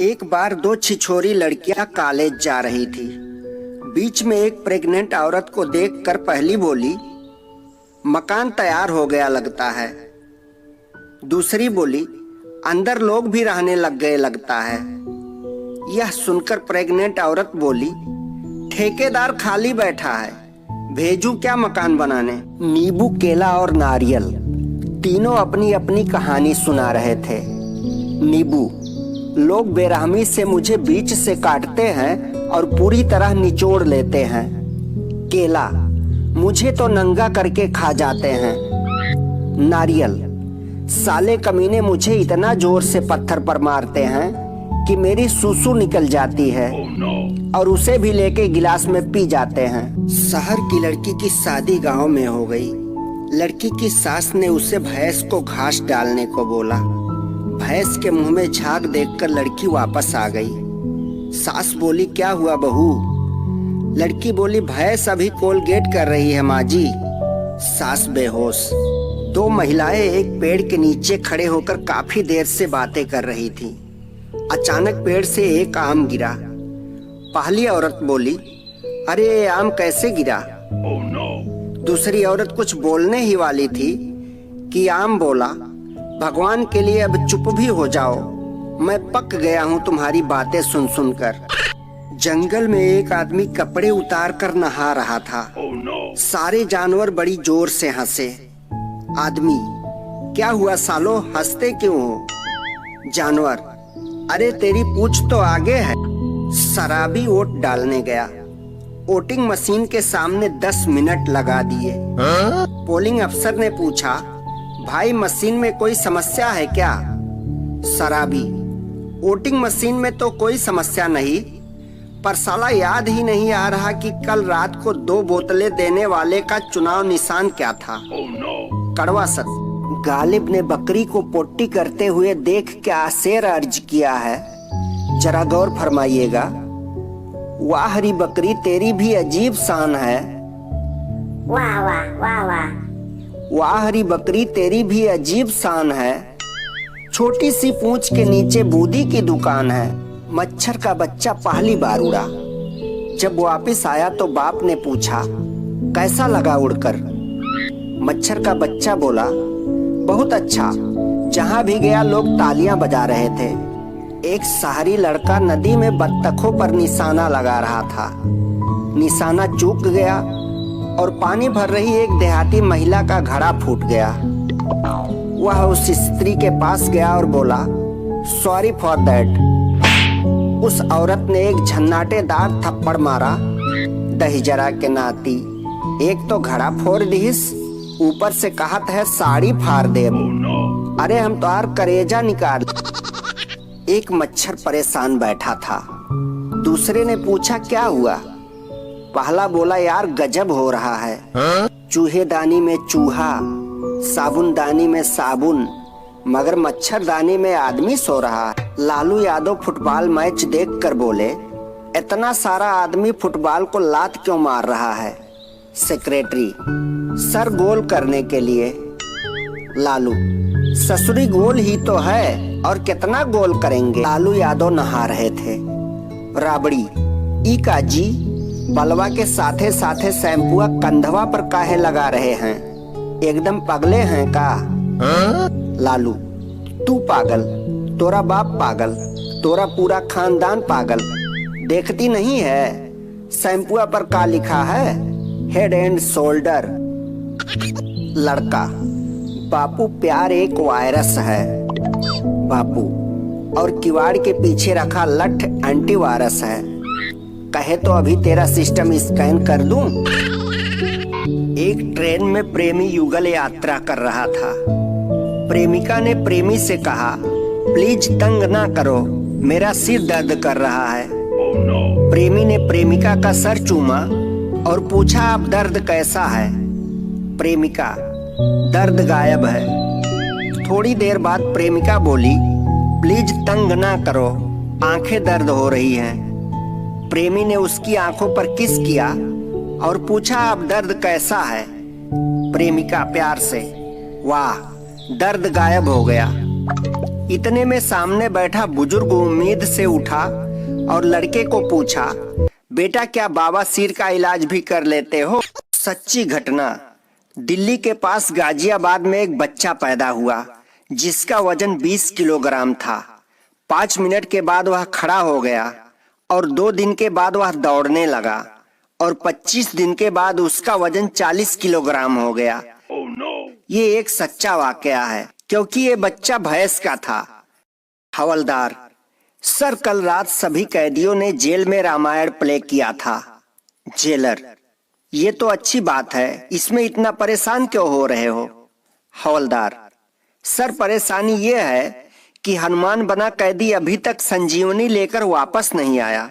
एक बार दो छिछोरी लड़कियां कॉलेज जा रही थी। बीच में एक प्रेग्नेंट औरत को देखकर पहली बोली, मकान तैयार हो गया लगता है। दूसरी बोली, अंदर लोग भी रहने लग गए लगता है। यह सुनकर प्रेग्नेंट औरत बोली, ठेकेदार खाली बैठा है, भेजूं क्या मकान बनाने। नींबू, केला और नारियल तीनों अपनी अपनी कहानी सुना रहे थे। नींबू, लोग बेरहमी से मुझे बीच से काटते हैं और पूरी तरह निचोड़ लेते हैं। केला, मुझे तो नंगा करके खा जाते हैं। नारियल, साले कमीने मुझे इतना जोर से पत्थर पर मारते हैं कि मेरी सूसू निकल जाती है और उसे भी लेके गिलास में पी जाते हैं। शहर की लड़की की शादी गांव में हो गई। लड़की की सास ने उसे भैंस को घास डालने को बोला। भैंस के मुंह में झाग देखकर लड़की वापस आ गई। सास बोली, क्या हुआ बहू? लड़की बोली, भैंस अभी कोलगेट कर रही है माँ जी। सास बेहोश। दो महिलाएं एक पेड़ के नीचे खड़े होकर काफी देर से बातें कर रही थी। अचानक पेड़ से एक आम गिरा। पहली औरत बोली, अरे ये आम कैसे गिरा? दूसरी औरत कुछ बोलने ही वाली थी कि आम बोला, भगवान के लिए अब चुप भी हो जाओ, मैं पक गया हूँ तुम्हारी बातें सुन सुनकर। जंगल में एक आदमी कपड़े उतार कर नहा रहा था। सारे जानवर बड़ी जोर से हंसे। आदमी, क्या हुआ सालो, हंसते क्यों हो? जानवर, अरे तेरी पूंछ तो आगे है। शराबी वोट डालने गया। वोटिंग मशीन के सामने 10 मिनट लगा दिए। पोलिंग अफसर ने पूछा, भाई मशीन में कोई समस्या है क्या? शराबी, वोटिंग मशीन में तो कोई समस्या नहीं, पर साला याद ही नहीं आ रहा कि कल रात को 2 बोतलें देने वाले का चुनाव निशान क्या था। कड़वा सत्य। गालिब ने बकरी को पोट्टी करते हुए देख क्या शेर अर्ज किया है, जरा गौर फरमाइएगा। वाह हरी बकरी, तेरी भी अजीब शान है। वाह वाह वाह वाह। वाह हरी बकरी, तेरी भी अजीब शान है। छोटी सी पूंछ के नीचे बूदी की दुकान है। मच्छर का बच्चा पहली बार उड़ा। जब वापस आया तो बाप ने पूछा, कैसा लगा उड़कर? मच्छर का बच्चा बोला, बहुत अच्छा। जहां भी गया लोग तालियां बजा रहे थे। एक शहरी लड़का नदी में बत्तखों पर निशाना लगा रहा था। निशाना चूक गया और पानी भर रही एक देहाती महिला का घड़ा फूट गया। वह उस स्त्री के पास गया और बोला, सॉरी फॉर दैट। उस औरत ने एक झन्नाटेदार थप्पड़ मारा। दहिजरा के नाती, एक तो घड़ा फोड़ दीस, ऊपर से कहत है साड़ी फाड़ देब। अरे हम तोहार करेजा निकाल। एक मच्छर परेशान बैठा था। दूसरे ने पूछा, क्या हुआ? पहला बोला, यार गजब हो रहा है। चूहेदानी में चूहा, साबुनदानी में साबुन, मगर मच्छरदानी में आदमी सो रहा है। लालू यादव फुटबॉल मैच देखकर बोले, इतना सारा आदमी फुटबॉल को लात क्यों मार रहा है? सेक्रेटरी, सर गोल करने के लिए। लालू, ससुरी गोल ही तो है और कितना गोल करेंगे। लालू यादव नहा रहे थे। राबड़ी, ई काजी, बलवा के साथे साथे शैम्पुआ कंधवा पर काहे लगा रहे हैं? एकदम पगले हैं का? लालू, तू पागल, तोरा बाप पागल, तोरा पूरा खानदान पागल। देखती नहीं है शैम्पुआ पर का लिखा है? Head and shoulder. लड़का, बापू प्यार एक वायरस है। बापू, और किवाड़ के पीछे रखा लठ एंटीवायरस है। कहे तो अभी तेरा सिस्टम स्कैन कर दूं। एक ट्रेन में प्रेमी युगल यात्रा कर रहा था। प्रेमिका ने प्रेमी से कहा, प्लीज तंग ना करो, मेरा सिर दर्द कर रहा है। प्रेमी ने प्रेमिका का सर चूमा और पूछा, अब दर्द कैसा है? प्रेमिका, दर्द गायब है। थोड़ी देर बाद प्रेमिका बोली, प्लीज तंग ना करो, आंखें दर्द हो रही हैं। प्रेमी ने उसकी आंखों पर किस किया और पूछा, अब दर्द कैसा है? प्रेमिका प्यार से, वाह, दर्द गायब हो गया। इतने में सामने बैठा बुजुर्ग उम्मीद से उठा और लड़के को पूछा, बेटा क्या बाबा सिर का इलाज भी कर लेते हो? सच्ची घटना। दिल्ली के पास गाजियाबाद में एक बच्चा पैदा हुआ जिसका वजन 20 किलोग्राम था। 5 मिनट के बाद वह खड़ा हो गया और 2 दिन के बाद वह दौड़ने लगा और 25 दिन के बाद उसका वजन 40 किलोग्राम हो गया। ये एक सच्चा वाकया है क्योंकि ये बच्चा भैंस का था। हवलदार, सर कल रात सभी कैदियों ने जेल में रामायण प्ले किया था। जेलर, ये तो अच्छी बात है, इसमें इतना परेशान क्यों हो रहे हो? हवलदार, सर परेशानी ये है कि हनुमान बना कैदी अभी तक संजीवनी लेकर वापस नहीं आया।